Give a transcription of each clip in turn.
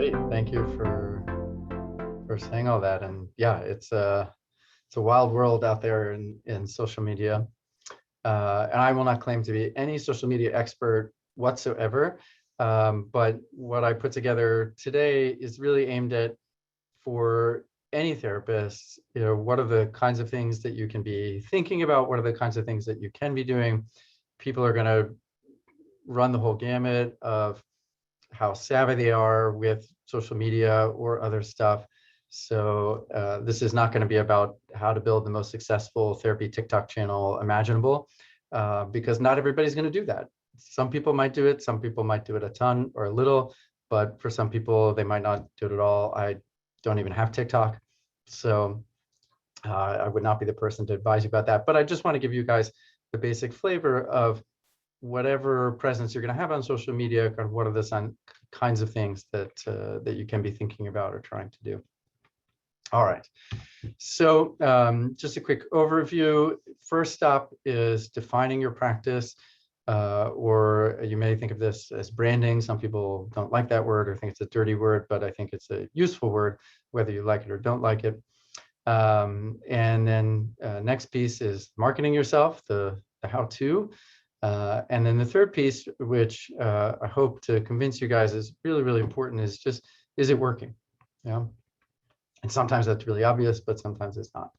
Great. Thank you for saying all that. And yeah, it's a wild world out there in social media. And I will not claim to be any social media expert whatsoever. But what I put together today is really aimed at, for any therapist, what are the kinds of things that you can be thinking about? What are the kinds of things that you can be doing? People are going to run the whole gamut of how savvy they are with social media or other stuff. So this is not going to be about how to build the most successful therapy TikTok channel imaginable, because not everybody's going to do that. Some people might do it. Some people might do it a ton or a little, but for some people, they might not do it at all. I don't even have TikTok. So I would not be the person to advise you about that. But I just want to give you guys the basic flavor of whatever presence you're going to have on social media, kind of what are the kinds of things that that you can be thinking about or trying to do. All right, so just a quick overview. First stop is defining your practice, or you may think of this as branding. Some people don't like that word or think it's a dirty word, but I think it's a useful word, whether you like it or don't like it. And then next piece is marketing yourself, the how-to. And then the third piece, which I hope to convince you guys is really, really important, is just, is it working? Yeah. And sometimes that's really obvious, but sometimes it's not.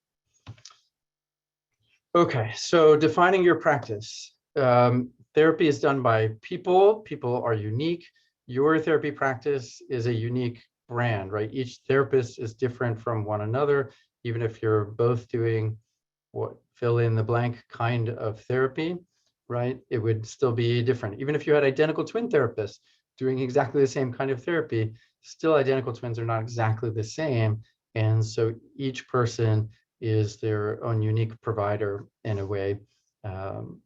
Okay, so defining your practice. Therapy is done by people. People are unique. Your therapy practice is a unique brand, right? Each therapist is different from one another, even if you're both doing what fill in the blank kind of therapy, right? It would still be different. Even if you had identical twin therapists doing exactly the same kind of therapy, still identical twins are not exactly the same. And so each person is their own unique provider in a way. And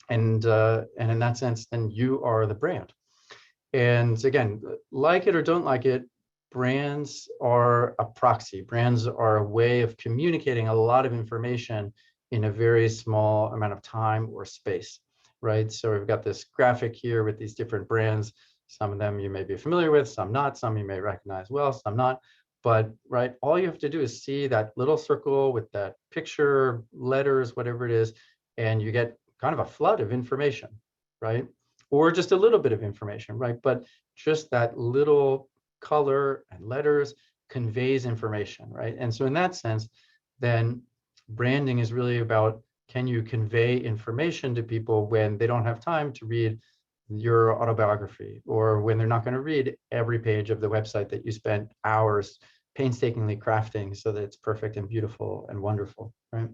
in that sense, then you are the brand. And again, like it or don't like it, brands are a proxy. Brands are a way of communicating a lot of information in a very small amount of time or space, right? So we've got this graphic here with these different brands. Some of them you may be familiar with, some not, some you may recognize well, some not. But right, all you have to do is see that little circle with that picture, letters, whatever it is, and you get kind of a flood of information, right? Or just a little bit of information, right? But just that little color and letters conveys information, right? And so in that sense, then branding is really about, can you convey information to people when they don't have time to read your autobiography, or when they're not going to read every page of the website that you spent hours painstakingly crafting so that it's perfect and beautiful and wonderful, right?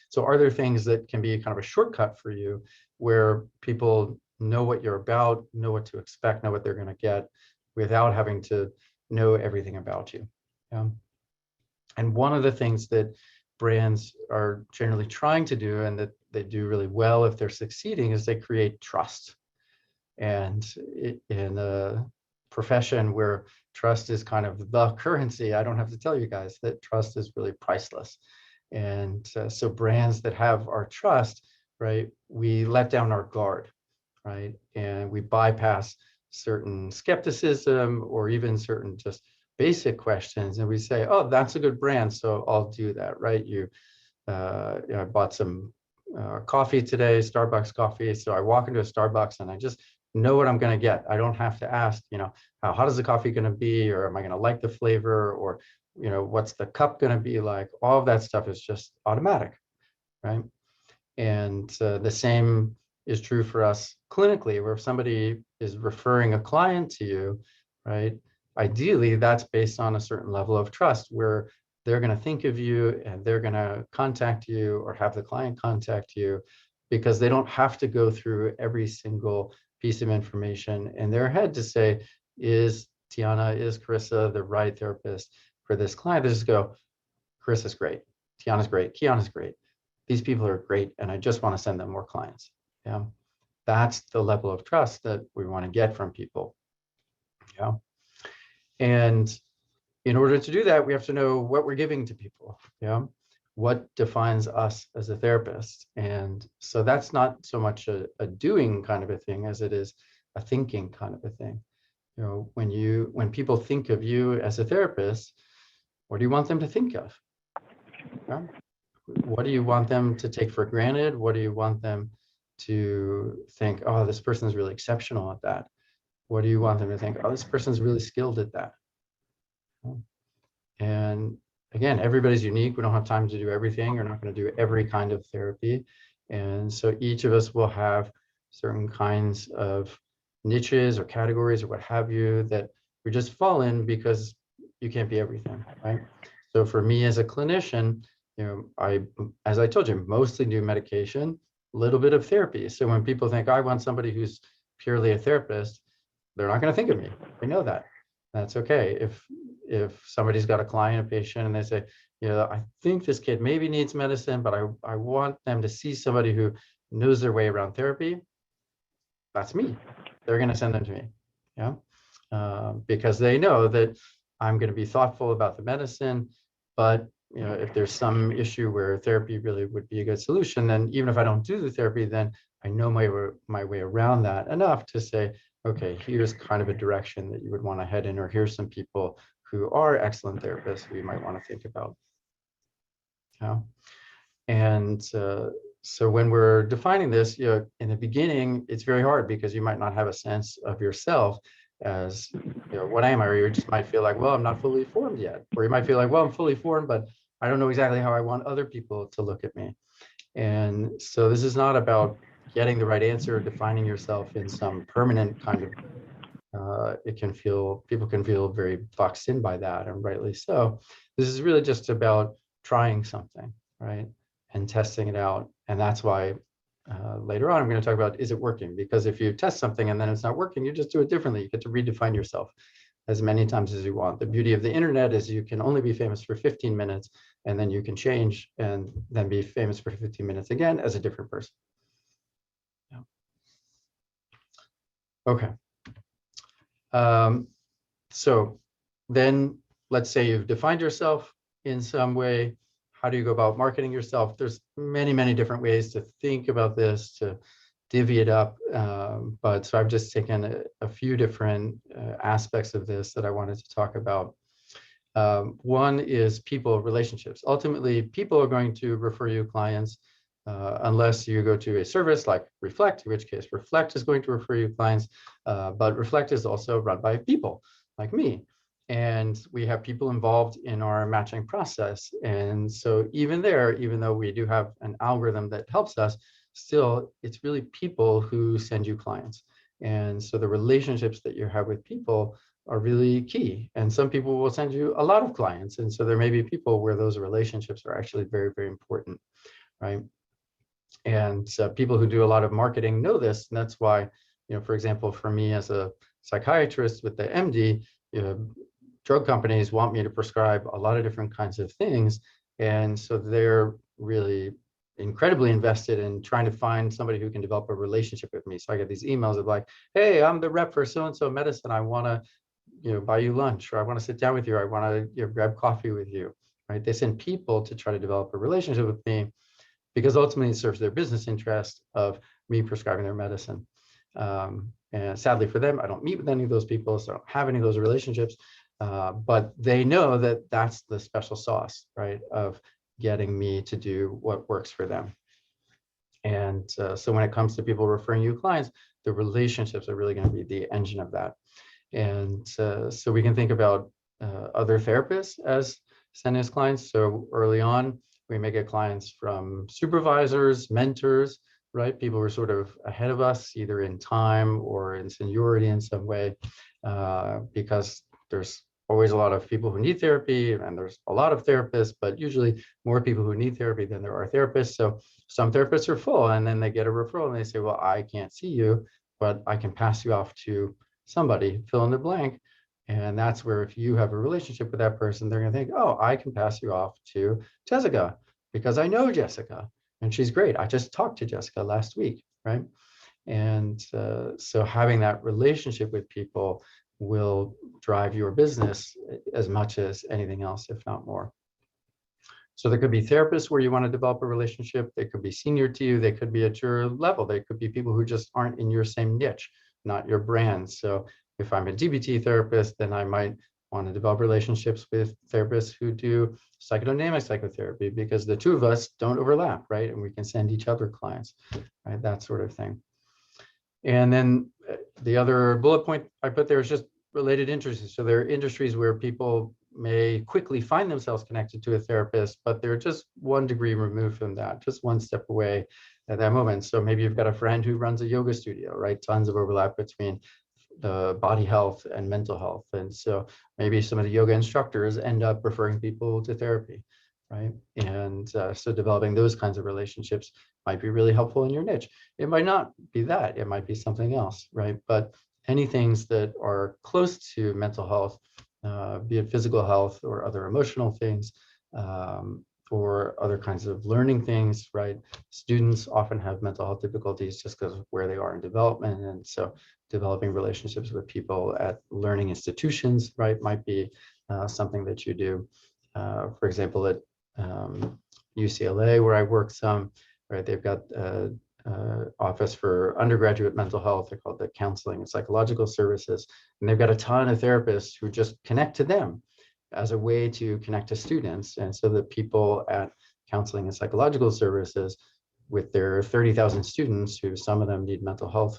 So are there things that can be kind of a shortcut for you where people know what you're about, know what to expect, know what they're going to get without having to know everything about you? Yeah. And one of the things that brands are generally trying to do, and that they do really well if they're succeeding, is they create trust. And in a profession where trust is kind of the currency, I don't have to tell you guys that trust is really priceless. And so brands that have our trust, right, we let down our guard, right? And we bypass certain skepticism or even certain just basic questions. And we say, oh, that's a good brand, so I'll do that, right? I bought some coffee today, Starbucks coffee. So I walk into a Starbucks and I just know what I'm going to get. I don't have to ask, how hot is the coffee going to be, or am I going to like the flavor, or what's the cup going to be like? All of that stuff is just automatic, right? And the same is true for us clinically, where if somebody is referring a client to you, right? Ideally, that's based on a certain level of trust where they're going to think of you and they're going to contact you or have the client contact you, because they don't have to go through every single piece of information in their head to say, is Tiana, is Carissa the right therapist for this client? They just go, Carissa's great, Tiana's great, Kiana's great. These people are great, and I just want to send them more clients. Yeah, that's the level of trust that we want to get from people. Yeah, and in order to do that, we have to know what we're giving to people. Yeah, what defines us as a therapist. And so that's not so much a doing kind of a thing as it is a thinking kind of a thing. when people think of you as a therapist, what do you want them to think of? Yeah? What do you want them to take for granted? What do you want them to think, oh, this person is really exceptional at that? What do you want them to think? Oh, this person's really skilled at that. And again, everybody's unique. We don't have time to do everything. You're not going to do every kind of therapy. And so each of us will have certain kinds of niches or categories or what have you that we just fall in because you can't be everything, right? So for me as a clinician, as I told you, mostly do medication, a little bit of therapy. So when people think I want somebody who's purely a therapist, they're not going to think of me. They know that. That's okay. If somebody's got a client, a patient, and they say, I think this kid maybe needs medicine, but I want them to see somebody who knows their way around therapy, that's me. They're going to send them to me. Yeah. Because they know that I'm going to be thoughtful about the medicine, but if there's some issue where therapy really would be a good solution, then even if I don't do the therapy, then I know my way around that enough to say, okay, here's kind of a direction that you would want to head in, or here's some people who are excellent therapists who you might want to think about. Yeah. And so when we're defining this, in the beginning, it's very hard because you might not have a sense of yourself as, what am I? Or you just might feel like, well, I'm not fully formed yet. Or you might feel like, well, I'm fully formed, but I don't know exactly how I want other people to look at me. And so this is not about getting the right answer, defining yourself in some permanent kind of, people can feel very boxed in by that, and rightly so. This is really just about trying something, right? And testing it out. And that's why later on, I'm going to talk about, is it working? Because if you test something and then it's not working, you just do it differently. You get to redefine yourself as many times as you want. The beauty of the internet is you can only be famous for 15 minutes, and then you can change and then be famous for 15 minutes again as a different person. Yeah. Okay. So then let's say you've defined yourself in some way. How do you go about marketing yourself? There's many, many different ways to think about this, to divvy it up. But so I've just taken a few different aspects of this that I wanted to talk about. One is people relationships. Ultimately, people are going to refer you clients unless you go to a service like Reflect, in which case Reflect is going to refer you clients. But Reflect is also run by people like me. And we have people involved in our matching process. And so even there, even though we do have an algorithm that helps us, still, it's really people who send you clients. And so the relationships that you have with people are really key. And some people will send you a lot of clients. And so there may be people where those relationships are actually very, very important, right? And people who do a lot of marketing know this. And that's why, for example, for me as a psychiatrist with the MD, drug companies want me to prescribe a lot of different kinds of things. And so they're really incredibly invested in trying to find somebody who can develop a relationship with me. So I get these emails of like, hey, I'm the rep for so-and-so medicine. I want to, buy you lunch, or I want to sit down with you. I want to grab coffee with you, right? They send people to try to develop a relationship with me because ultimately it serves their business interest of me prescribing their medicine. And sadly for them, I don't meet with any of those people, so I don't have any of those relationships. But they know that that's the special sauce, right, of getting me to do what works for them. And so when it comes to people referring you clients, the relationships are really going to be the engine of that. And so we can think about other therapists as sending us clients. So early on, we may get clients from supervisors, mentors, right? People who are sort of ahead of us, either in time or in seniority in some way, because there's always a lot of people who need therapy, and there's a lot of therapists, but usually more people who need therapy than there are therapists. So some therapists are full, and then they get a referral and they say, well, I can't see you, but I can pass you off to somebody, fill in the blank. And that's where if you have a relationship with that person, they're going to think, oh, I can pass you off to Jessica because I know Jessica and she's great. I just talked to Jessica last week, right? And so having that relationship with people will drive your business as much as anything else, if not more. So there could be therapists where you want to develop a relationship. They could be senior to you. They could be at your level. They could be people who just aren't in your same niche, not your brand. So if I'm a DBT therapist, then I might want to develop relationships with therapists who do psychodynamic psychotherapy, because the two of us don't overlap, right? And we can send each other clients, right? That sort of thing. And then the other bullet point I put there is just related interests. So there are industries where people may quickly find themselves connected to a therapist, but they're just 1 degree removed from that, just 1 step away at that moment. So maybe you've got a friend who runs a yoga studio, right? Tons of overlap between the body health and mental health. And so maybe some of the yoga instructors end up referring people to therapy, right? And so developing those kinds of relationships might be really helpful in your niche. It might not be that, it might be something else, right? But any things that are close to mental health, be it physical health or other emotional things, or other kinds of learning things, right? Students often have mental health difficulties just because of where they are in development. And so developing relationships with people at learning institutions, right, might be something that you do. For example, at UCLA, where I work some, right, they've got office for undergraduate mental health. They're called the Counseling and Psychological Services. And they've got a ton of therapists who just connect to them as a way to connect to students. And so the people at Counseling and Psychological Services, with their 30,000 students, who some of them need mental health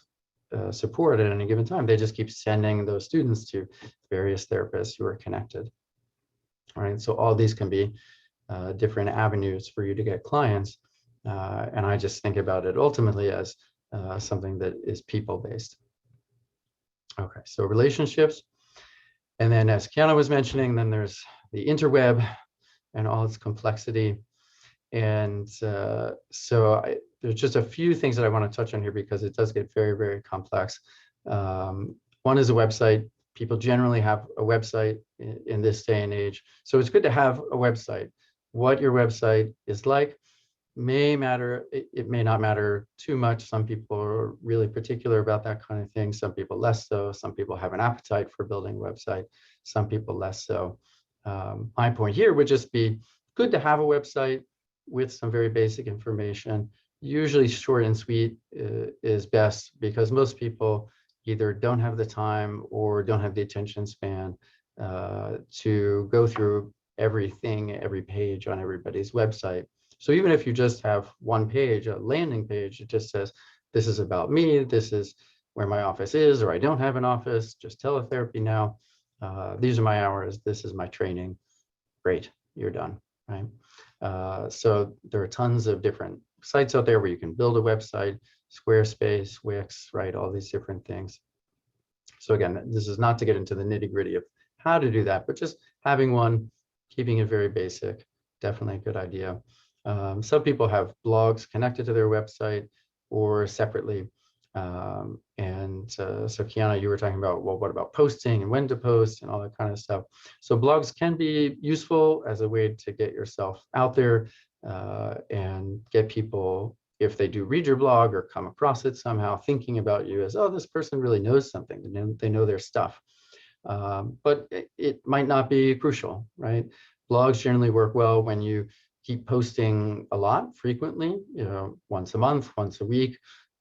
support at any given time, they just keep sending those students to various therapists who are connected. All right, so all these can be different avenues for you to get clients. And I just think about it ultimately as something that is people-based. Okay, so relationships. And then as Kiana was mentioning, then there's the interweb and all its complexity. And there's just a few things that I want to touch on here because it does get very, very complex. One is a website. People generally have a website in this day and age. So it's good to have a website. What your website is like may matter. It may not matter too much. Some people are really particular about that kind of thing. Some people less so. Some people have an appetite for building a website. Some people less so. My point here would just be good to have a website with some very basic information. Usually short and sweet is best, because most people either don't have the time or don't have the attention span to go through everything, every page on everybody's website. So even if you just have one page, a landing page, it just says, this is about me, this is where my office is, or I don't have an office, just teletherapy now. These are my hours, this is my training. Great, you're done, right? So there are tons of different sites out there where you can build a website, Squarespace, Wix, right? All these different things. So again, this is not to get into the nitty-gritty of how to do that, but just having one, keeping it very basic, definitely a good idea. Some people have blogs connected to their website or separately. So Kiana, you were talking about, well, what about posting and when to post and all that kind of stuff. So blogs can be useful as a way to get yourself out there and get people, if they do read your blog or come across it somehow, thinking about you as, oh, this person really knows something, they know their stuff. But it might not be crucial, right? Blogs generally work well when you keep posting a lot, frequently, once a month, once a week,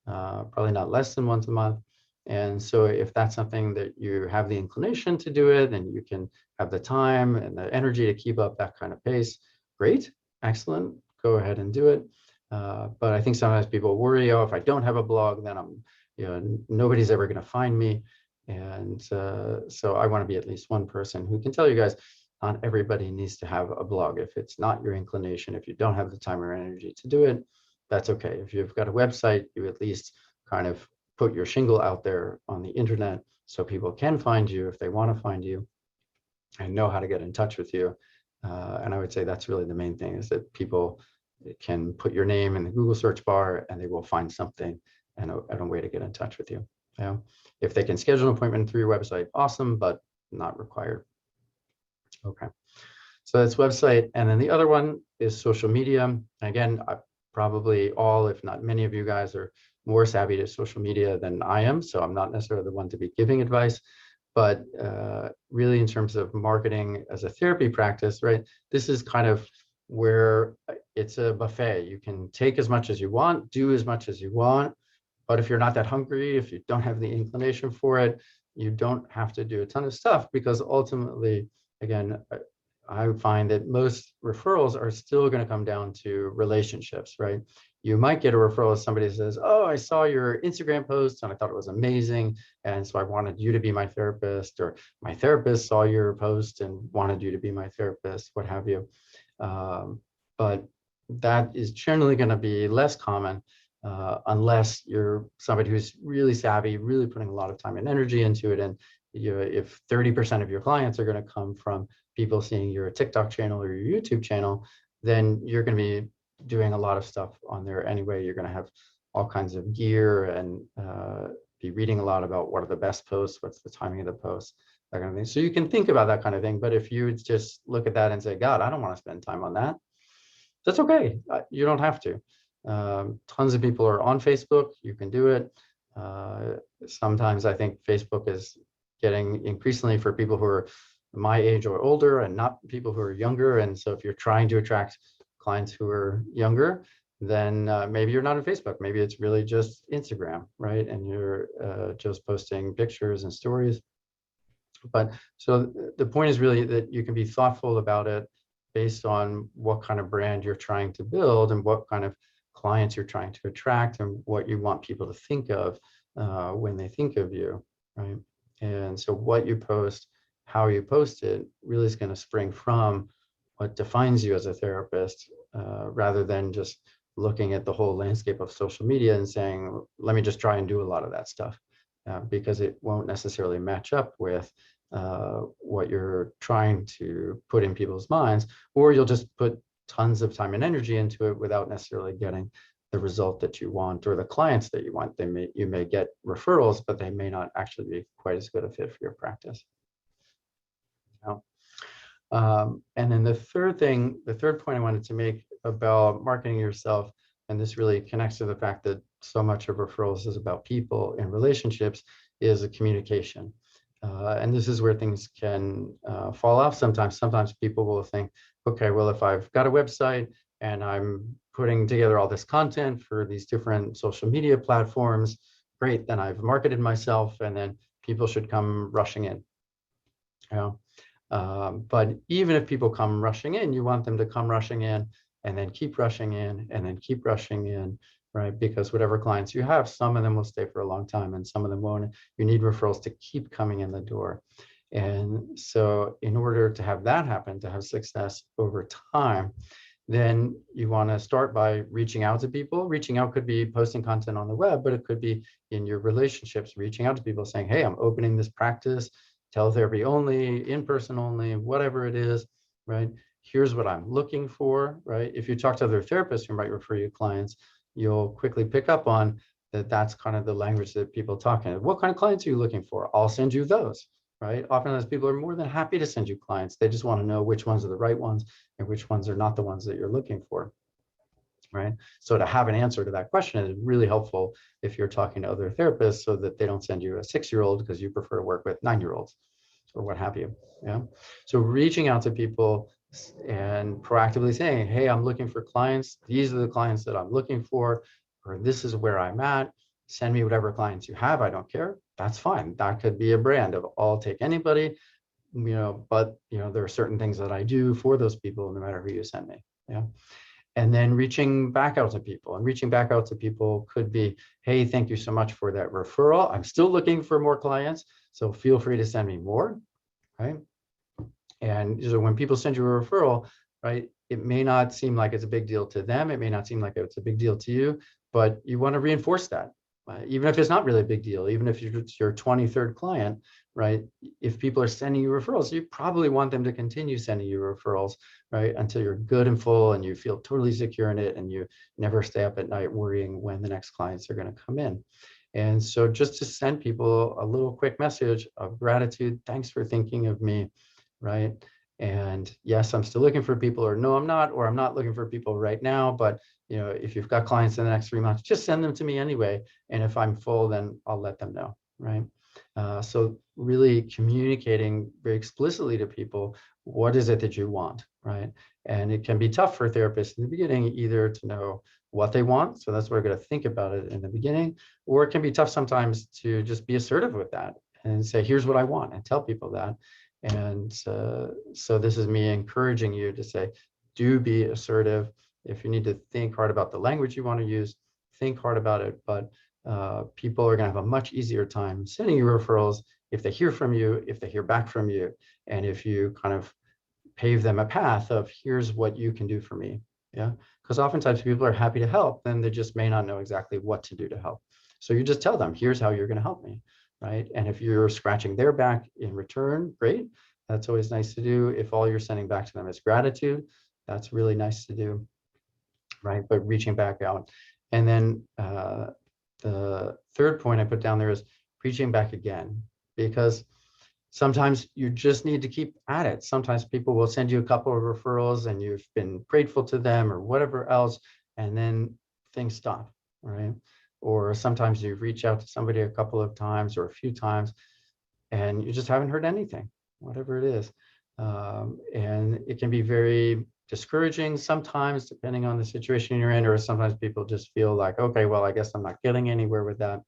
probably not less than once a month. And so if that's something that you have the inclination to do it, and you can have the time and the energy to keep up that kind of pace, great, excellent, go ahead and do it. But I think sometimes people worry, oh, if I don't have a blog, then nobody's ever going to find me. And so I want to be at least one person who can tell you guys, not everybody needs to have a blog. If it's not your inclination, if you don't have the time or energy to do it, that's okay. If you've got a website, you at least kind of put your shingle out there on the internet so people can find you if they want to find you and know how to get in touch with you. And I would say that's really the main thing, is that people can put your name in the Google search bar and they will find something and a way to get in touch with you. If they can schedule an appointment through your website, awesome, but not required. Okay, so that's website. And then the other one is social media. And again, probably all, if not many of you guys are more savvy to social media than I am. So I'm not necessarily the one to be giving advice, but really in terms of marketing as a therapy practice, right? This is kind of where it's a buffet. You can take as much as you want, do as much as you want. But if you're not that hungry, if you don't have the inclination for it, you don't have to do a ton of stuff, because ultimately, again, I find that most referrals are still going to come down to relationships, right? You might get a referral if somebody says, oh, I saw your Instagram post and I thought it was amazing, and so I wanted you to be my therapist, or my therapist saw your post and wanted you to be my therapist, what have you. But that is generally going to be less common unless you're somebody who's really savvy, really putting a lot of time and energy into it. And if 30% of your clients are going to come from people seeing your TikTok channel or your YouTube channel, then you're going to be doing a lot of stuff on there anyway. You're going to have all kinds of gear and be reading a lot about what are the best posts, what's the timing of the posts, that kind of thing. So you can think about that kind of thing. But if you just look at that and say, God, I don't want to spend time on that, that's okay. You don't have to. Tons of people are on Facebook. You can do it. Sometimes I think Facebook is getting increasingly for people who are my age or older and not people who are younger. And so if you're trying to attract clients who are younger, then maybe you're not on Facebook. Maybe it's really just Instagram, right? And you're just posting pictures and stories. But so the point is really that you can be thoughtful about it based on what kind of brand you're trying to build and what kind of clients you're trying to attract and what you want people to think of when they think of you, right? And so what you post, how you post it, really is going to spring from what defines you as a therapist, rather than just looking at the whole landscape of social media and saying, let me just try and do a lot of that stuff, because it won't necessarily match up with what you're trying to put in people's minds, or you'll just put tons of time and energy into it without necessarily getting the result that you want or the clients that you want. You may get referrals, but they may not actually be quite as good a fit for your practice. And then the third point I wanted to make about marketing yourself, and this really connects to the fact that so much of referrals is about people and relationships, is a communication. And this is where things can fall off sometimes. Sometimes people will think, okay, well, if I've got a website and I'm putting together all this content for these different social media platforms, great, then I've marketed myself and then people should come rushing in. But even if people come rushing in, you want them to come rushing in and then keep rushing in and then keep rushing in, right? Because whatever clients you have, some of them will stay for a long time and some of them won't. You need referrals to keep coming in the door. And so in order to have that happen, to have success over time, then you want to start by reaching out to people. Reaching out could be posting content on the web, but it could be in your relationships, reaching out to people saying, hey, I'm opening this practice, teletherapy only, in-person only, whatever it is, right? Here's what I'm looking for, right? If you talk to other therapists who might refer you clients, you'll quickly pick up on that. That's kind of the language that people talk in. What kind of clients are you looking for? I'll send you those, right? Oftentimes people are more than happy to send you clients. They just want to know which ones are the right ones and which ones are not the ones that you're looking for, right? So to have an answer to that question is really helpful if you're talking to other therapists, so that they don't send you a 6-year-old because you prefer to work with 9-year-olds or what have you. Yeah. So reaching out to people and proactively saying, hey, I'm looking for clients. These are the clients that I'm looking for, or this is where I'm at. Send me whatever clients you have. I don't care. That's fine. That could be a brand of I'll take anybody, but there are certain things that I do for those people no matter who you send me. Yeah. And then reaching back out to people, and reaching back out to people could be, hey, thank you so much for that referral. I'm still looking for more clients, so feel free to send me more, right? And so when people send you a referral, right, it may not seem like it's a big deal to them. It may not seem like it's a big deal to you, but you want to reinforce that. Even if it's not really a big deal, even if it's your 23rd client, right? If people are sending you referrals, you probably want them to continue sending you referrals, right? Until you're good and full and you feel totally secure in it and you never stay up at night worrying when the next clients are going to come in. And so just to send people a little quick message of gratitude, thanks for thinking of me, right? And yes, I'm still looking for people, or no, I'm not, or I'm not looking for people right now, but if you've got clients in the next 3 months, just send them to me anyway. And if I'm full, then I'll let them know, right? So really communicating very explicitly to people, what is it that you want, right? And it can be tough for therapists in the beginning, either to know what they want, so that's why we're going to think about it in the beginning, or it can be tough sometimes to just be assertive with that and say, here's what I want, and tell people that. And so this is me encouraging you to say, do be assertive. If you need to think hard about the language you want to use, think hard about it. But people are going to have a much easier time sending you referrals if they hear from you, if they hear back from you, and if you kind of pave them a path of, here's what you can do for me. Yeah, because oftentimes people are happy to help, then they just may not know exactly what to do to help. So you just tell them, here's how you're going to help me, right? And if you're scratching their back in return, great. That's always nice to do. If all you're sending back to them is gratitude, that's really nice to do, right? But reaching back out. And then the third point I put down there is reaching back again, because sometimes you just need to keep at it. Sometimes people will send you a couple of referrals and you've been grateful to them or whatever else, and then things stop, right? Or sometimes you reach out to somebody a couple of times or a few times and you just haven't heard anything, whatever it is. And it can be very discouraging sometimes, depending on the situation you're in, or sometimes people just feel like, okay, well, I guess I'm not getting anywhere with that.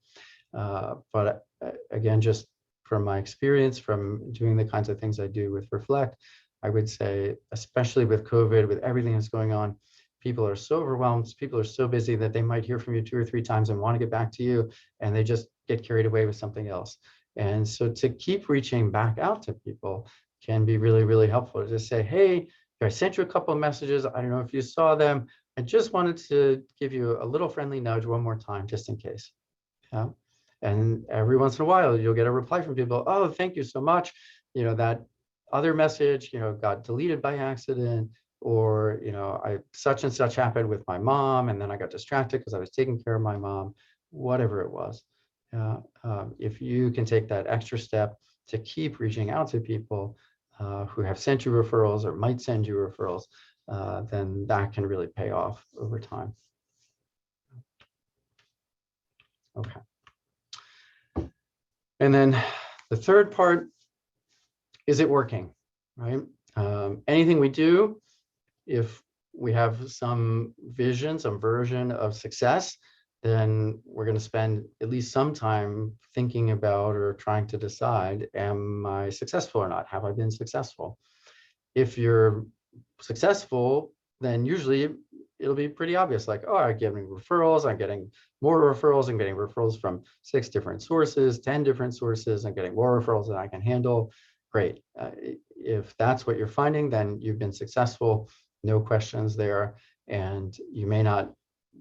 But again, just from my experience, from doing the kinds of things I do with Reflect, I would say, especially with COVID, with everything that's going on, people are so overwhelmed, people are so busy that they might hear from you 2 or 3 times and want to get back to you, and they just get carried away with something else. And so to keep reaching back out to people can be really, really helpful. To just say, hey, I sent you a couple of messages. I don't know if you saw them. I just wanted to give you a little friendly nudge one more time, just in case. Yeah. And every once in a while, you'll get a reply from people. Oh, thank you so much. You know, that other message, you know, got deleted by accident, or, you know, such and such happened with my mom, and then I got distracted because I was taking care of my mom, whatever it was. If you can take that extra step to keep reaching out to people who have sent you referrals or might send you referrals, then that can really pay off over time. Okay. And then the third part, is it working, right? Anything we do, if we have some vision, some version of success, then we're going to spend at least some time thinking about or trying to decide, am I successful or not? Have I been successful? If you're successful, then usually it'll be pretty obvious, like, oh, I'm getting referrals, I'm getting more referrals, I'm getting referrals from 6 different sources, 10 different sources, I'm getting more referrals than I can handle. Great. If that's what you're finding, then you've been successful, no questions there. And you may not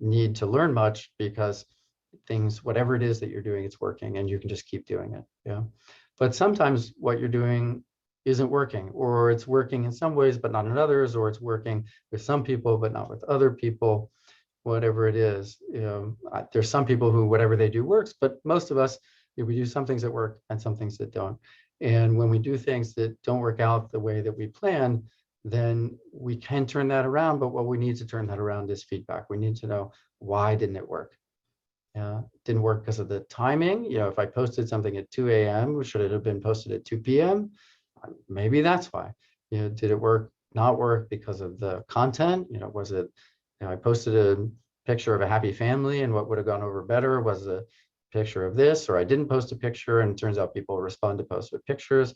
need to learn much because things, whatever it is that you're doing, it's working and you can just keep doing it. Yeah. But sometimes what you're doing isn't working, or it's working in some ways, but not in others, or it's working with some people, but not with other people, whatever it is. You know, there's some people who whatever they do works, but most of us, we do some things that work and some things that don't. And when we do things that don't work out the way that we plan, then we can turn that around. But what we need to turn that around is feedback. We need to know, why didn't it work? Didn't work because of the timing. You know, if I posted something at 2 a.m., should it have been posted at 2 p.m.? Maybe that's why. You know, did it not work because of the content? You know, was it, you know, I posted a picture of a happy family and what would have gone over better was a picture of this, or I didn't post a picture and it turns out people respond to posts with pictures,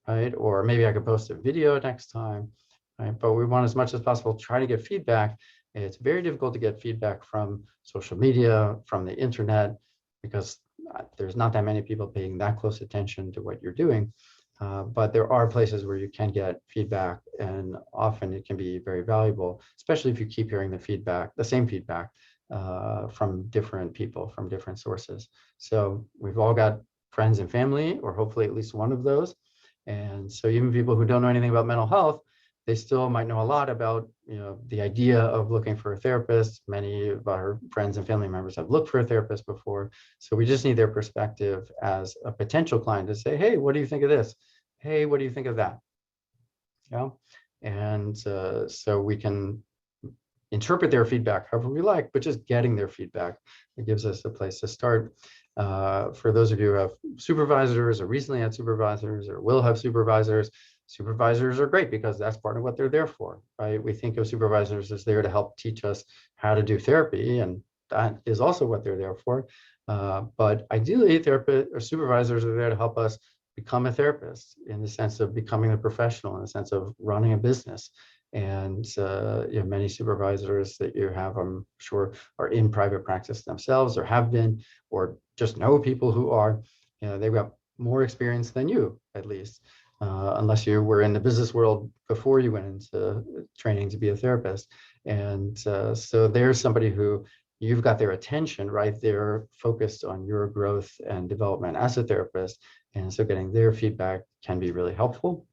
right? Or maybe I could post a video next time, right? But we want, as much as possible, try to get feedback. It's very difficult to get feedback from social media, from the internet, because there's not that many people paying that close attention to what you're doing. But there are places where you can get feedback, and often it can be very valuable, especially if you keep hearing the same feedback from different people, from different sources. So we've all got friends and family, or hopefully at least one of those. And so even people who don't know anything about mental health, they still might know a lot about, you know, the idea of looking for a therapist. Many of our friends and family members have looked for a therapist before. So we just need their perspective as a potential client to say, hey, what do you think of this? Hey, what do you think of that? Yeah. And so we can interpret their feedback however we like, but just getting their feedback, it gives us a place to start. For those of you who have supervisors, or recently had supervisors, or will have supervisors, supervisors are great because that's part of what they're there for, right? We think of supervisors as there to help teach us how to do therapy, and that is also what they're there for. But ideally, therapists or supervisors are there to help us become a therapist in the sense of becoming a professional, in the sense of running a business. And many supervisors that you have, I'm sure, are in private practice themselves or have been, or just know people who are. They've got more experience than you, at least, unless you were in the business world before you went into training to be a therapist. And so there's somebody who you've got their attention, right? They're focused on your growth and development as a therapist. And so getting their feedback can be really helpful.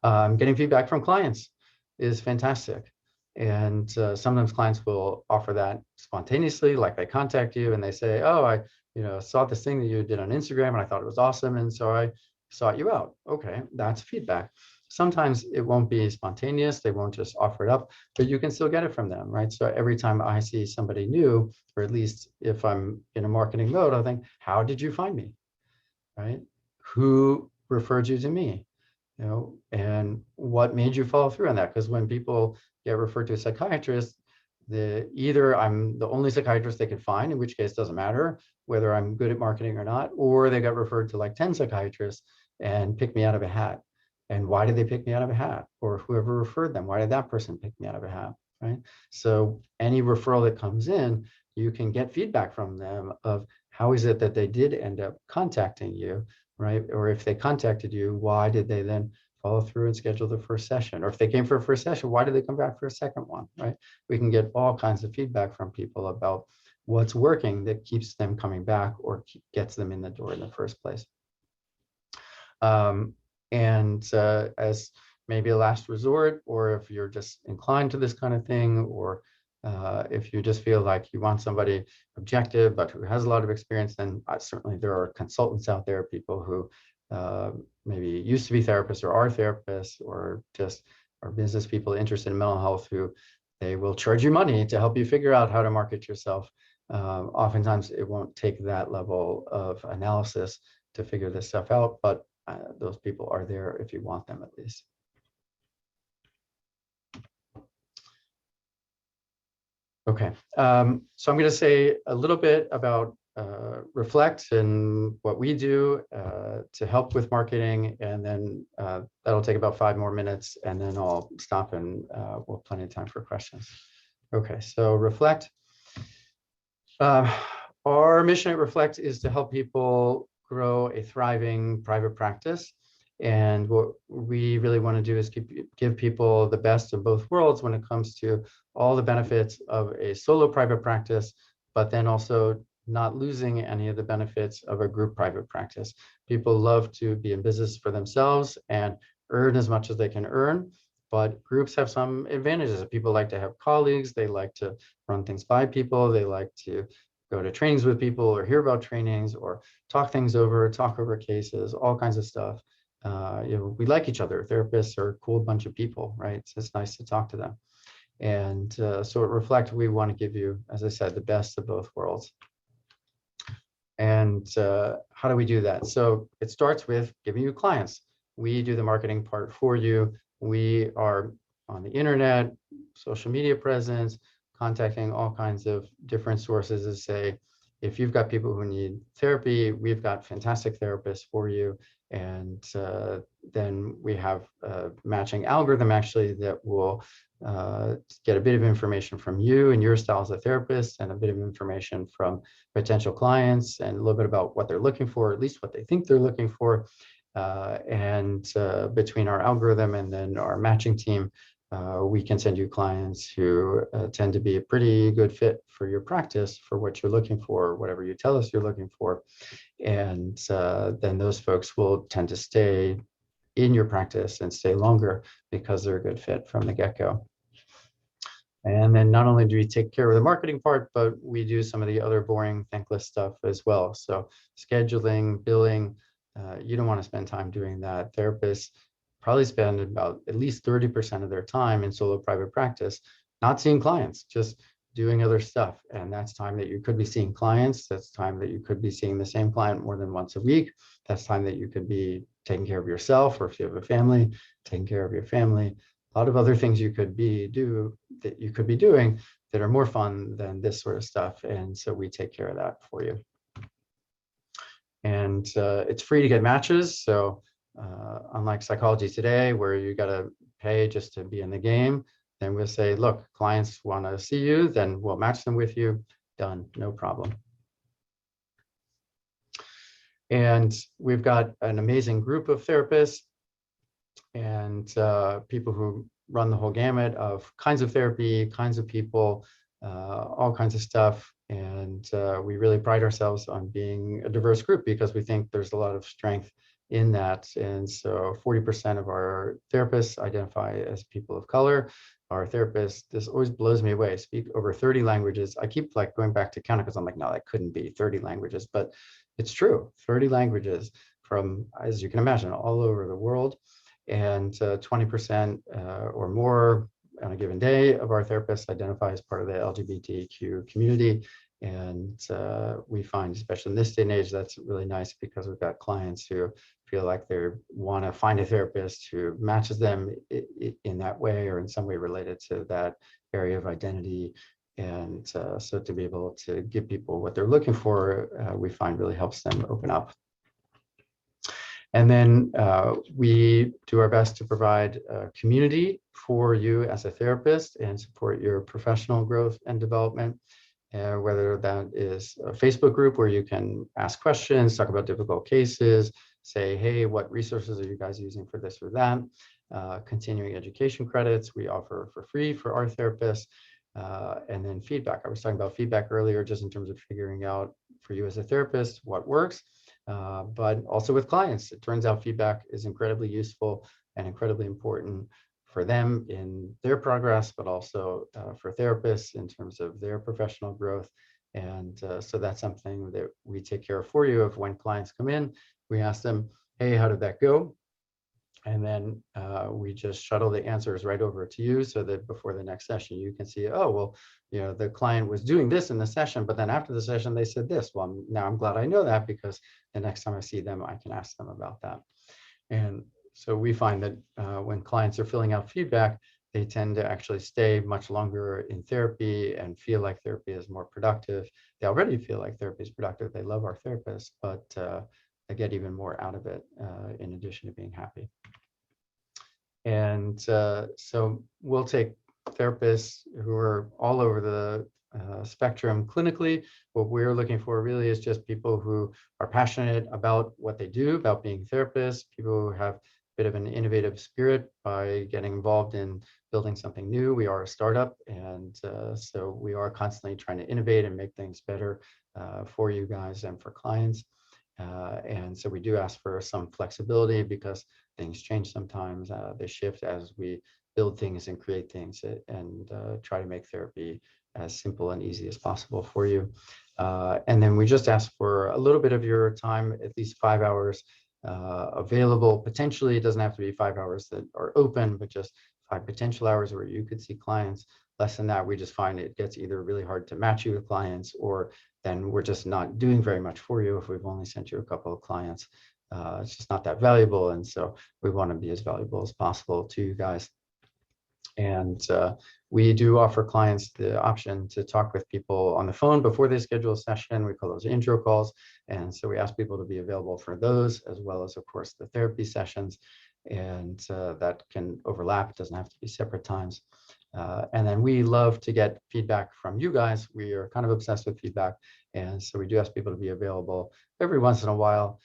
Getting feedback from clients is fantastic. And sometimes clients will offer that spontaneously, like they contact you and they say, oh, I saw this thing that you did on Instagram and I thought it was awesome. And so I sought you out. Okay, that's feedback. Sometimes it won't be spontaneous. They won't just offer it up, but you can still get it from them, right? So every time I see somebody new, or at least if I'm in a marketing mode, I think, how did you find me, right? Who referred you to me? And what made you follow through on that? Because when people get referred to a psychiatrist, either I'm the only psychiatrist they could find, in which case it doesn't matter whether I'm good at marketing or not, or they got referred to like 10 psychiatrists and picked me out of a hat. And why did they pick me out of a hat? Or whoever referred them, why did that person pick me out of a hat, right? So any referral that comes in, you can get feedback from them of how is it that they did end up contacting you, right? Or if they contacted you, why did they then follow through and schedule the first session? Or if they came for a first session, why did they come back for a second one, right? We can get all kinds of feedback from people about what's working that keeps them coming back or gets them in the door in the first place. As maybe a last resort, or if you're just inclined to this kind of thing, or if you just feel like you want somebody objective, but who has a lot of experience, then certainly there are consultants out there, people who maybe used to be therapists or are therapists, or just are business people interested in mental health, who they will charge you money to help you figure out how to market yourself. Oftentimes it won't take that level of analysis to figure this stuff out, but those people are there if you want them, at least. Okay, so I'm going to say a little bit about Reflect and what we do to help with marketing, and then that'll take about 5 more minutes, and then I'll stop and we'll have plenty of time for questions. Okay, so Reflect. Our mission at Reflect is to help people grow a thriving private practice. And what we really want to do is give people the best of both worlds when it comes to all the benefits of a solo private practice, but then also not losing any of the benefits of a group private practice. People love to be in business for themselves and earn as much as they can earn, but groups have some advantages. People like to have colleagues, they like to run things by people, they like to go to trainings with people or hear about trainings or talk things over, talk over cases, all kinds of stuff. We like each other. Therapists are a cool bunch of people, right? So it's nice to talk to them. And so at Reflect, we want to give you, as I said, the best of both worlds. And how do we do that? So it starts with giving you clients. We do the marketing part for you. We are on the internet, social media presence, contacting all kinds of different sources to say, if you've got people who need therapy, we've got fantastic therapists for you. And then we have a matching algorithm actually that will get a bit of information from you and your style as a therapist, and a bit of information from potential clients, and a little bit about what they're looking for, at least what they think they're looking for. Between our algorithm and then our matching team, we can send you clients who tend to be a pretty good fit for your practice, for what you're looking for, whatever you tell us you're looking for. And then those folks will tend to stay in your practice and stay longer because they're a good fit from the get-go. And then not only do we take care of the marketing part, but we do some of the other boring, thankless stuff as well. So scheduling, billing, you don't want to spend time doing that. Therapists probably spend about at least 30% of their time in solo private practice not seeing clients, just doing other stuff. And that's time that you could be seeing clients. That's time that you could be seeing the same client more than once a week. That's time that you could be taking care of yourself, or if you have a family, taking care of your family. A lot of other things you could be doing, that are more fun than this sort of stuff. And so we take care of that for you. And it's free to get matches. So unlike Psychology Today, where you got to pay just to be in the game, then we'll say, look, clients want to see you, then we'll match them with you. Done, no problem. And we've got an amazing group of therapists and people who run the whole gamut of kinds of therapy, kinds of people, all kinds of stuff. And we really pride ourselves on being a diverse group because we think there's a lot of strength in that. And so 40% of our therapists identify as people of color. Our therapists, this always blows me away, speak over 30 languages. I keep like going back to counting because I'm like, no, that couldn't be 30 languages, but it's true, 30 languages from, as you can imagine, all over the world. And 20% or more on a given day of our therapists identify as part of the LGBTQ community. And we find, especially in this day and age, that's really nice because we've got clients who feel like they want to find a therapist who matches them in that way or in some way related to that area of identity. And so to be able to give people what they're looking for, we find really helps them open up. And then we do our best to provide a community for you as a therapist and support your professional growth and development, whether that is a Facebook group where you can ask questions, talk about difficult cases, say, hey, what resources are you guys using for this or that? Continuing education credits we offer for free for our therapists. And then feedback. I was talking about feedback earlier, just in terms of figuring out for you as a therapist what works. But also with clients, it turns out feedback is incredibly useful and incredibly important for them in their progress, but also for therapists in terms of their professional growth. And so that's something that we take care of for you. Of when clients come in, we ask them, hey, how did that go? And then we just shuttle the answers right over to you so that before the next session, you can see, oh, well, you know, the client was doing this in the session, but then after the session, they said this. Well, now I'm glad I know that because the next time I see them, I can ask them about that. And so we find that when clients are filling out feedback, they tend to actually stay much longer in therapy and feel like therapy is more productive. They already feel like therapy is productive. They love our therapists, but they get even more out of it in addition to being happy. And so we'll take therapists who are all over the spectrum clinically. What we're looking for really is just people who are passionate about what they do, about being therapists, people who have a bit of an innovative spirit by getting involved in building something new. We are a startup, and so we are constantly trying to innovate and make things better for you guys and for clients. And so we do ask for some flexibility because things change sometimes. They shift as we build things and create things and try to make therapy as simple and easy as possible for you. And then we just ask for a little bit of your time, at least 5 hours available. Potentially, it doesn't have to be 5 hours that are open, but just 5 potential hours where you could see clients. Less than that, we just find it gets either really hard to match you with clients, or then we're just not doing very much for you if we've only sent you a couple of clients. It's just not that valuable. And so we want to be as valuable as possible to you guys. And we do offer clients the option to talk with people on the phone before they schedule a session. We call those intro calls. And so we ask people to be available for those, as well as, of course, the therapy sessions. And that can overlap. It doesn't have to be separate times. And then we love to get feedback from you guys. We are kind of obsessed with feedback. And so we do ask people to be available every once in a while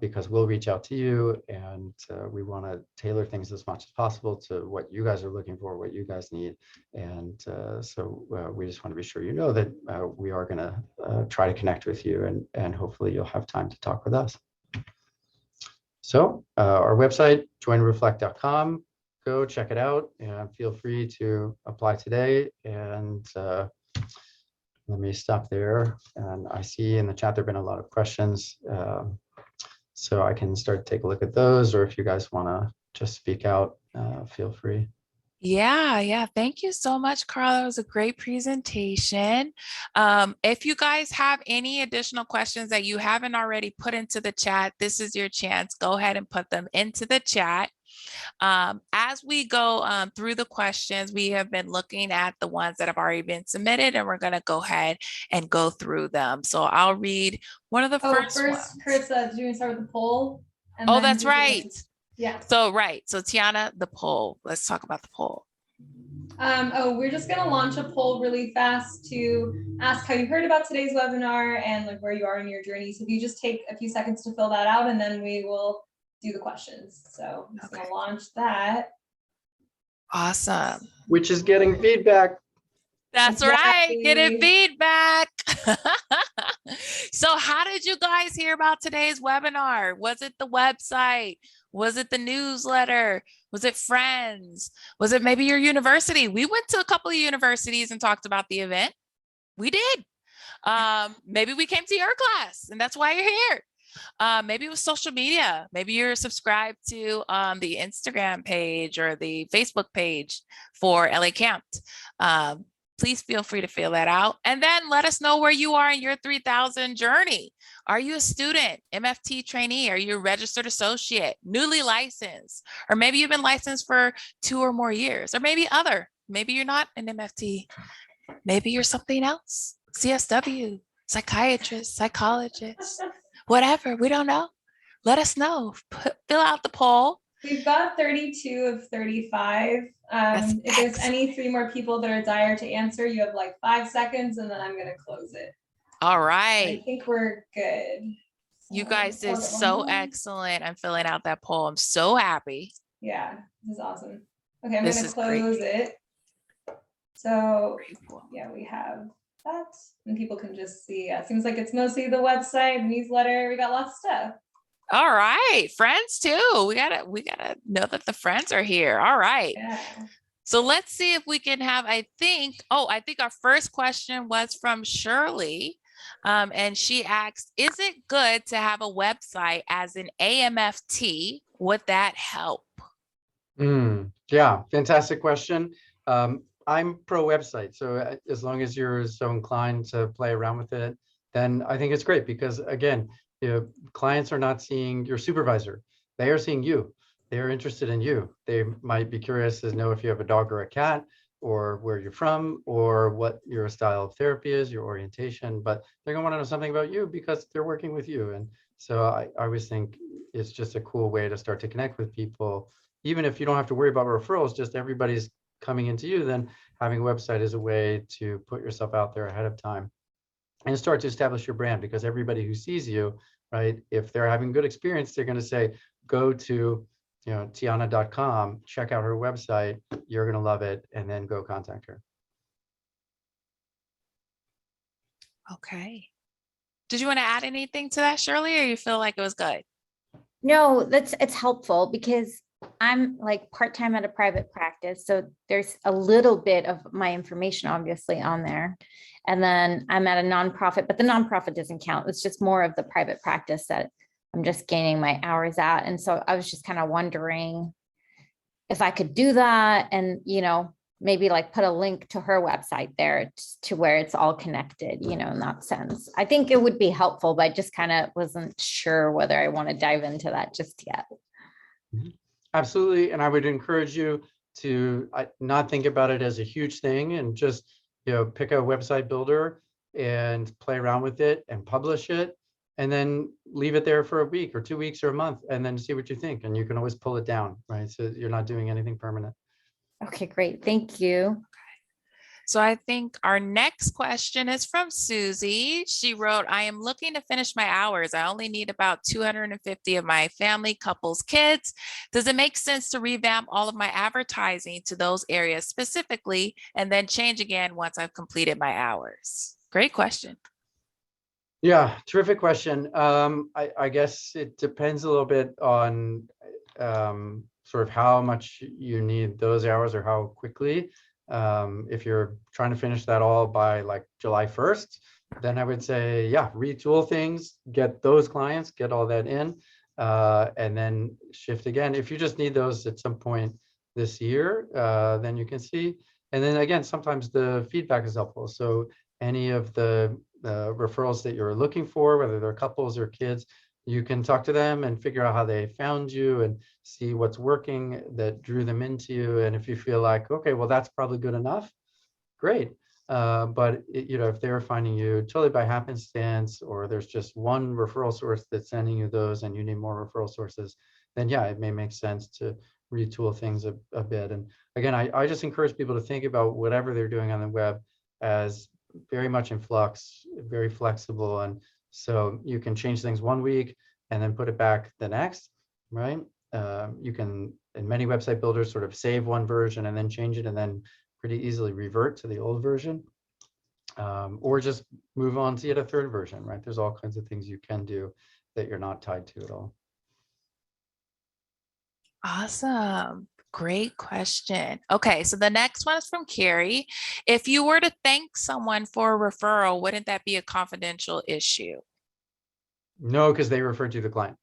because we'll reach out to you, and we want to tailor things as much as possible to what you guys are looking for, what you guys need. And so we just want to be sure you know that we are going to try to connect with you, and hopefully you'll have time to talk with us. So our website, joinreflect.com. Go check it out and feel free to apply today. And let me stop there. And I see in the chat there have been a lot of questions. So I can start to take a look at those, or if you guys want to just speak out, feel free. Yeah. Thank you so much, Carl. That was a great presentation. If you guys have any additional questions that you haven't already put into the chat, this is your chance. Go ahead and put them into the chat. As we go through the questions, we have been looking at the ones that have already been submitted, and we're going to go ahead and go through them. So I'll read one of the first ones. Chris, do you want to start with the poll? And Oh, then that's do the right. questions? Yeah. So, right. So Tiana, the poll. Let's talk about the poll. We're just going to launch a poll really fast to ask how you heard about today's webinar and like where you are in your journey. So if you just take a few seconds to fill that out, and then we will do the questions. So I'm just going to launch that. Awesome. Which is getting feedback. That's right. Getting feedback. So how did you guys hear about today's webinar? Was it the website? Was it the newsletter? Was it friends? Was it maybe your university? We went to a couple of universities and talked about the event. We did. Maybe we came to your class and that's why you're here. Maybe it was social media. Maybe you're subscribed to the Instagram page or the Facebook page for LA CAMFT. Please feel free to fill that out. And then let us know where you are in your 3000 journey. Are you a student, MFT trainee? Are you a registered associate, newly licensed? Or maybe you've been licensed for 2 or more years, or maybe other. Maybe you're not an MFT. Maybe you're something else, CSW, psychiatrist, psychologist, whatever. We don't know. Let us know. Fill out the poll. We've got 32 of 35. If there's any 3 more people that are dire to answer, you have like 5 seconds and then I'm going to close it. All right. I think we're good. You guys did so excellent. I'm filling out that poll. I'm so happy. Yeah, this is awesome. Okay, I'm going to close it. So yeah, we have that. And people can just see. It seems like it's mostly the website, newsletter. We got lots of stuff. All right, friends too. We gotta know that the friends are here. All right. Yeah. So let's see if we can have, I think our first question was from Shirley. And she asked, is it good to have a website as an AMFT? Would that help? Yeah, fantastic question. I'm pro website. So as long as you're so inclined to play around with it, then I think it's great because again, clients are not seeing your supervisor. They are seeing you. They're interested in you. They might be curious to know if you have a dog or a cat or where you're from or what your style of therapy is, your orientation, but they're gonna wanna know something about you because they're working with you. And so I always think it's just a cool way to start to connect with people. Even if you don't have to worry about referrals, just everybody's coming into you, then having a website is a way to put yourself out there ahead of time and start to establish your brand because everybody who sees you, right, if they're having good experience, they're going to say, go to, Tiana.com, check out her website, you're going to love it, and then go contact her. Okay. Did you want to add anything to that, Shirley, or you feel like it was good? No, it's helpful because I'm like part-time at a private practice. So there's a little bit of my information obviously on there. And then I'm at a nonprofit, but the nonprofit doesn't count. It's just more of the private practice that I'm just gaining my hours at. And so I was just kind of wondering if I could do that and, maybe like put a link to her website there to where it's all connected, in that sense. I think it would be helpful, but I just kind of wasn't sure whether I want to dive into that just yet. Absolutely. And I would encourage you to not think about it as a huge thing and just, pick a website builder and play around with it and publish it and then leave it there for a week or 2 weeks or a month and then see what you think. And you can always pull it down, right? So you're not doing anything permanent. Okay, great. Thank you. So I think our next question is from Susie. She wrote, I am looking to finish my hours. I only need about 250 of my family, couples, kids. Does it make sense to revamp all of my advertising to those areas specifically and then change again once I've completed my hours? Great question. Yeah, terrific question. I guess it depends a little bit on sort of how much you need those hours or how quickly. If you're trying to finish that all by like July 1st, then I would say, yeah, retool things, get those clients, get all that in, and then shift again. If you just need those at some point this year, then you can see. And then again, sometimes the feedback is helpful. So any of the referrals that you're looking for, whether they're couples or kids, you can talk to them and figure out how they found you and see what's working that drew them into you. And if you feel like, okay, well, that's probably good enough, great. But if they're finding you totally by happenstance, or there's just one referral source that's sending you those and you need more referral sources, then yeah, it may make sense to retool things a bit. And again, I just encourage people to think about whatever they're doing on the web as very much in flux, very flexible. And so you can change things one week and then put it back the next, right? You can, in many website builders, sort of save one version and then change it and then pretty easily revert to the old version, or just move on to yet a third version, right? There's all kinds of things you can do that you're not tied to at all. Awesome. Great question. Okay, so the next one is from Carrie. If you were to thank someone for a referral, wouldn't that be a confidential issue? No, because they referred to the client.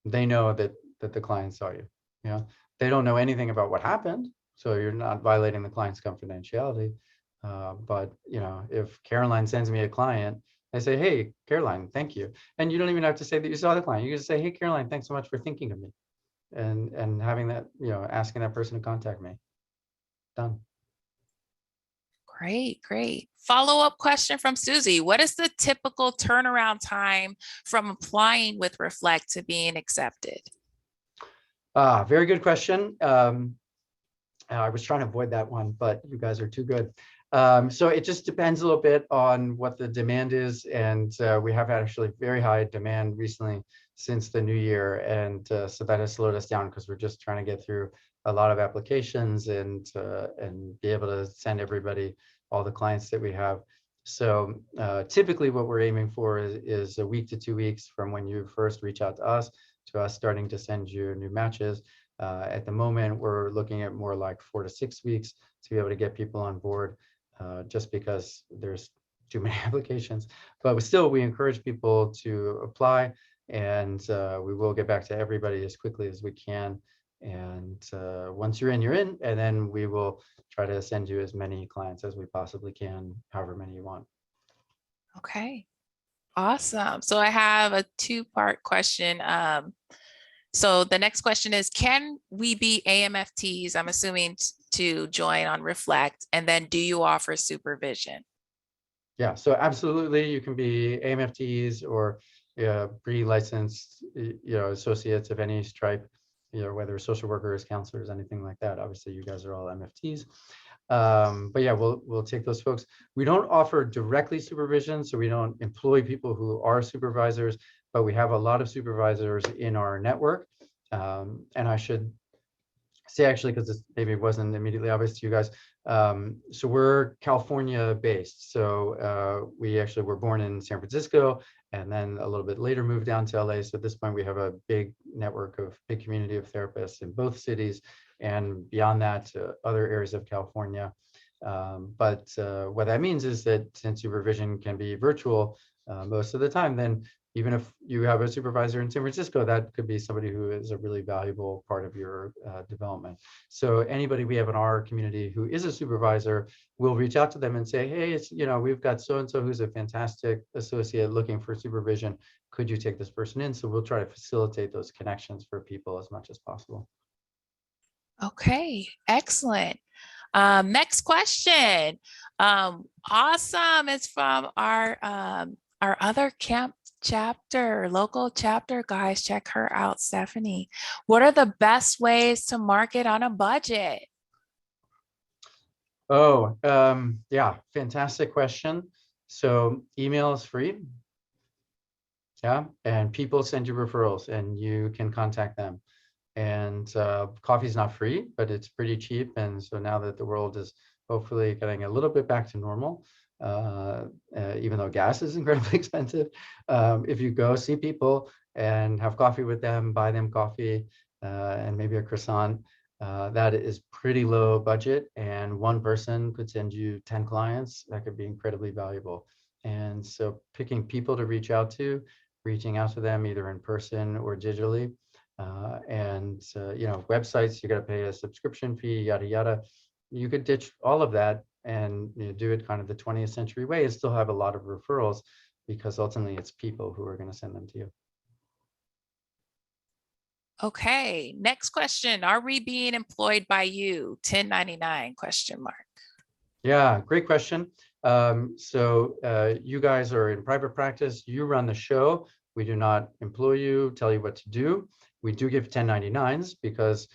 They know that the client saw you. Yeah, they don't know anything about what happened, so you're not violating the client's confidentiality. But if Caroline sends me a client, I say, hey, Caroline, thank you. And you don't even have to say that you saw the client. You just say, hey, Caroline, thanks so much for thinking of me. And having that, asking that person to contact me. Done. Great, great. Follow-up question from Susie. What is the typical turnaround time from applying with Reflect to being accepted? Very good question. I was trying to avoid that one, but you guys are too good. So it just depends a little bit on what the demand is. And we have actually very high demand recently since the new year. And so that has slowed us down because we're just trying to get through a lot of applications and be able to send everybody all the clients that we have. So typically what we're aiming for is a week to 2 weeks from when you first reach out to us starting to send you new matches. At the moment, we're looking at more like 4 to 6 weeks to be able to get people on board, just because there's too many applications. But still, we encourage people to apply, and we will get back to everybody as quickly as we can. And once you're in, and then we will try to send you as many clients as we possibly can, however many you want. Okay, awesome. So I have a two-part question. So the next question is, can we be AMFTs, I'm assuming, to join on Reflect? And then do you offer supervision? Yeah, so absolutely, you can be AMFTs or pre-licensed associates of any stripe, whether social workers, counselors, anything like that. Obviously, you guys are all MFTs. But yeah, we'll take those folks. We don't offer directly supervision, so we don't employ people who are supervisors, but we have a lot of supervisors in our network. And I should say, actually, because this maybe wasn't immediately obvious to you guys, so we're California based. So we actually were born in San Francisco and then a little bit later moved down to LA. So at this point, we have a big network of big community of therapists in both cities, and beyond that, other areas of California. But what that means is that since supervision can be virtual most of the time, then even if you have a supervisor in San Francisco, that could be somebody who is a really valuable part of your development. So anybody we have in our community who is a supervisor, we'll reach out to them and say, hey, we've got so-and-so who's a fantastic associate looking for supervision. Could you take this person in? So we'll try to facilitate those connections for people as much as possible. Okay, excellent. Next question. Awesome. It's from our other CAMFT chapter, local chapter. Guys, check her out, Stephanie. What are the best ways to market on a budget? Oh, yeah, fantastic question. So email is free. Yeah, and people send you referrals and you can contact them. And coffee is not free, but it's pretty cheap. And so now that the world is hopefully getting a little bit back to normal, even though gas is incredibly expensive, if you go see people and have coffee with them, buy them coffee and maybe a croissant, that is pretty low budget. And one person could send you 10 clients. That could be incredibly valuable. And so picking people to reach out to, reaching out to them either in person or digitally. Websites, you got to pay a subscription fee, yada, yada. You could ditch all of that and do it kind of the 20th century way and still have a lot of referrals, because ultimately it's people who are going to send them to you. Okay, next question. Are we being employed by you? 1099 question mark. Yeah, great question. You guys are in private practice, you run the show. We do not employ you, tell you what to do. We do give 1099s because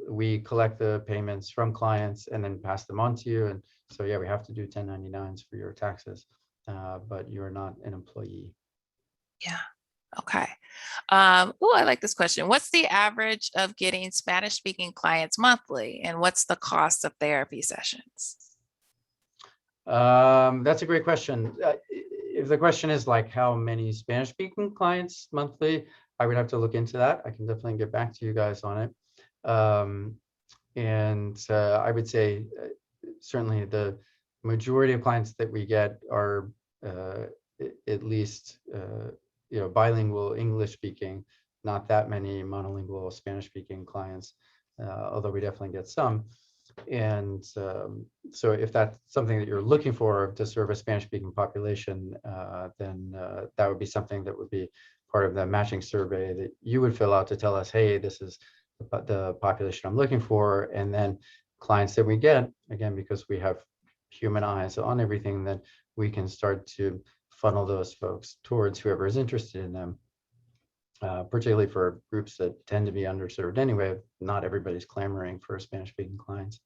we collect the payments from clients and then pass them on to you. And so, yeah, we have to do 1099s for your taxes, but you're not an employee. Yeah. Okay. Oh, I like this question. What's the average of getting Spanish speaking clients monthly? And what's the cost of therapy sessions? That's a great question. If the question is like how many Spanish speaking clients monthly, I would have to look into that. I can definitely get back to you guys on it. I would say certainly the majority of clients that we get are at least bilingual English speaking, not that many monolingual Spanish speaking clients, although we definitely get some. And so if that's something that you're looking for to serve a Spanish speaking population, then that would be something that would be part of the matching survey that you would fill out to tell us, hey, this is the population I'm looking for. And then clients that we get, again, because we have human eyes on everything, then we can start to funnel those folks towards whoever is interested in them. Particularly for groups that tend to be underserved anyway. Not everybody's clamoring for Spanish-speaking clients.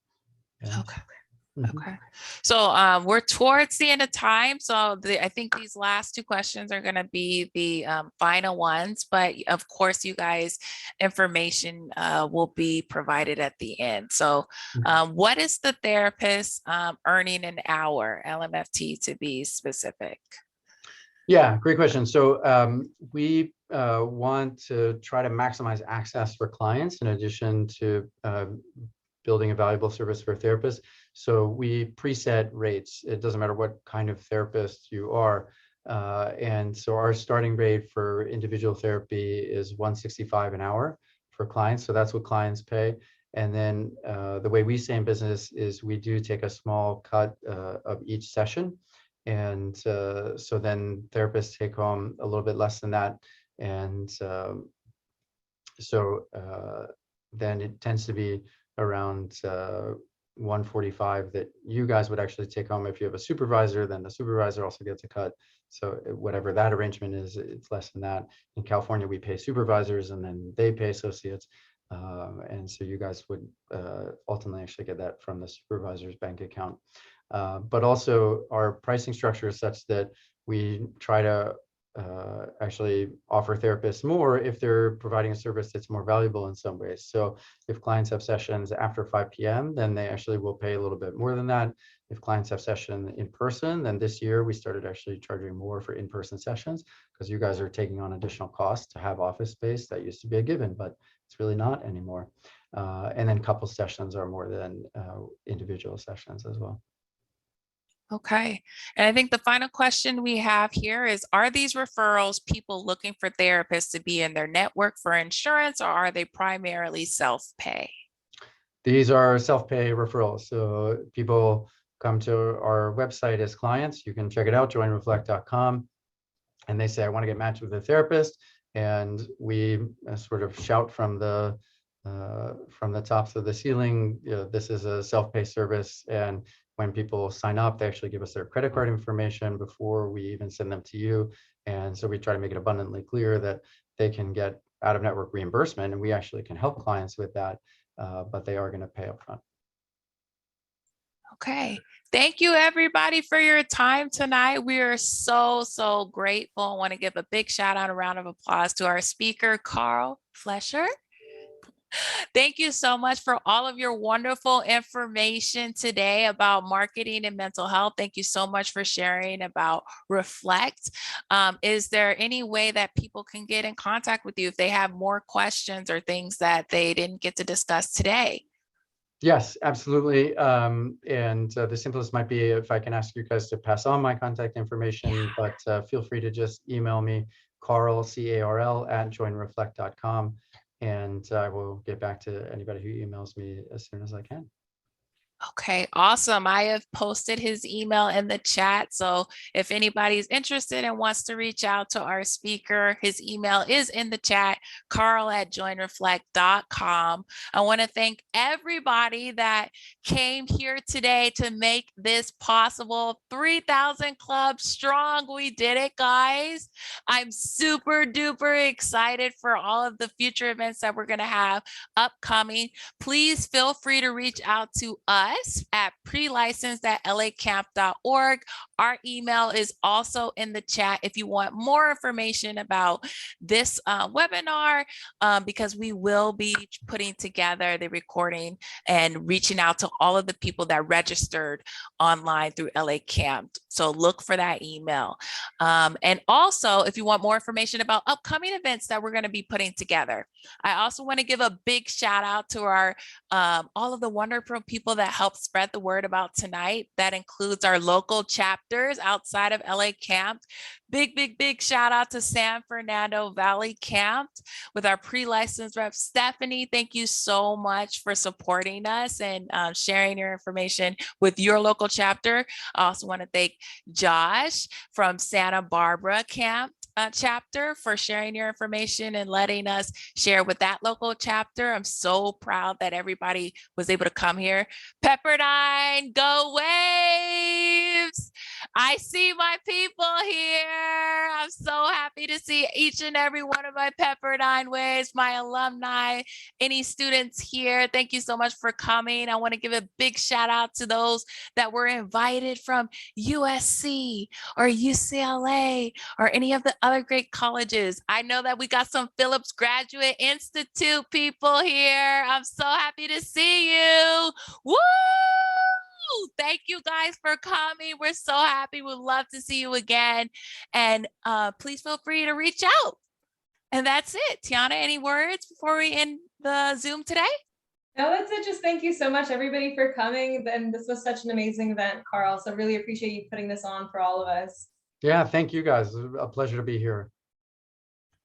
Yeah. Okay. Okay. So we're towards the end of time. So I think these last two questions are going to be the final ones. But of course, you guys, information will be provided at the end. So what is the therapist earning an hour, LMFT to be specific? Yeah, great question. So we want to try to maximize access for clients in addition to building a valuable service for therapists. So we preset rates. It doesn't matter what kind of therapist you are. And so our starting rate for individual therapy is $165 an hour for clients. So that's what clients pay. And then the way we stay in business is we do take a small cut of each session. And so then therapists take home a little bit less than that. And then it tends to be around 145 that you guys would actually take home. If you have a supervisor, then the supervisor also gets a cut. So whatever that arrangement is, it's less than that. In California, we pay supervisors and then they pay associates. And so you guys would ultimately actually get that from the supervisor's bank account. But also our pricing structure is such that we try to actually offer therapists more if they're providing a service that's more valuable in some ways. So if clients have sessions after 5 p.m., then they actually will pay a little bit more than that. If clients have session in person, then this year we started actually charging more for in-person sessions because you guys are taking on additional costs to have office space. That used to be a given, but it's really not anymore. And then couple sessions are more than individual sessions as well. Okay. And I think the final question we have here is, are these referrals people looking for therapists to be in their network for insurance, or are they primarily self-pay? These are self-pay referrals. So people come to our website as clients. You can check it out, joinreflect.com. And they say, I want to get matched with a therapist. And we sort of shout from the tops of the ceiling, this is a self-pay service. And when people sign up, they actually give us their credit card information before we even send them to you. And so we try to make it abundantly clear that they can get out-of-network reimbursement, and we actually can help clients with that, but they are going to pay upfront. Okay. Thank you, everybody, for your time tonight. We are so, so grateful. I want to give a big shout out, a round of applause to our speaker, Carl Flesher. Thank you so much for all of your wonderful information today about marketing and mental health. Thank you so much for sharing about Reflect. Is there any way that people can get in contact with you if they have more questions or things that they didn't get to discuss today? Yes, absolutely. The simplest might be if I can ask you guys to pass on my contact information, but feel free to just email me, Carl, C-A-R-L, @joinreflect.com. And I will get back to anybody who emails me as soon as I can. Okay, awesome. I have posted his email in the chat. So if anybody's interested and wants to reach out to our speaker, his email is in the chat, carl@joinreflect.com. I want to thank everybody that came here today to make this possible. 3,000 clubs strong. We did it, guys. I'm super duper excited for all of the future events that we're going to have upcoming. Please feel free to reach out to us at prelicense@lacamp.org. Our email is also in the chat if you want more information about this webinar, because we will be putting together the recording and reaching out to all of the people that registered online through LA Camp. So look for that email. And also, if you want more information about upcoming events that we're going to be putting together, I also want to give a big shout out to our all of the wonderful people that helped spread the word about tonight. That includes our local chapters outside of LA Camp. Big shout out to San Fernando Valley Camp with our pre-licensed rep, Stephanie. Thank you so much for supporting us and sharing your information with your local chapter. I also want to thank Josh from Santa Barbara Camp chapter for sharing your information and letting us share with that local chapter. I'm so proud that everybody was able to come here. Pepperdine, go Waves! I see my people here. I'm so happy to see each and every one of my Pepperdine Waves, my alumni, any students here. Thank you so much for coming. I want to give a big shout out to those that were invited from USC or UCLA or any of the other great colleges. I know that we got some Phillips Graduate Institute people here. I'm so happy to see you. Woo! Thank you guys for coming. We're so happy. We'd love to see you again. And please feel free to reach out. And that's it. Tiana, any words before we end the Zoom today? No, that's it. Just thank you so much, everybody, for coming. And this was such an amazing event, Carl. So really appreciate you putting this on for all of us. Yeah, thank you guys. It was a pleasure to be here.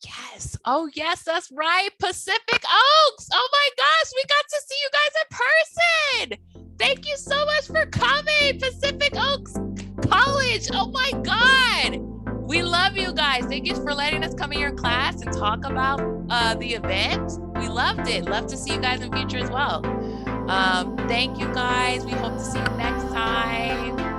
Yes. Oh, yes, that's right. Pacific Oaks. Oh my gosh, we got to see you guys in person. Thank you so much for coming, Pacific Oaks College. Oh my God. We love you guys. Thank you for letting us come in your class and talk about the event. We loved it. Love to see you guys in the future as well. Thank you guys. We hope to see you next time.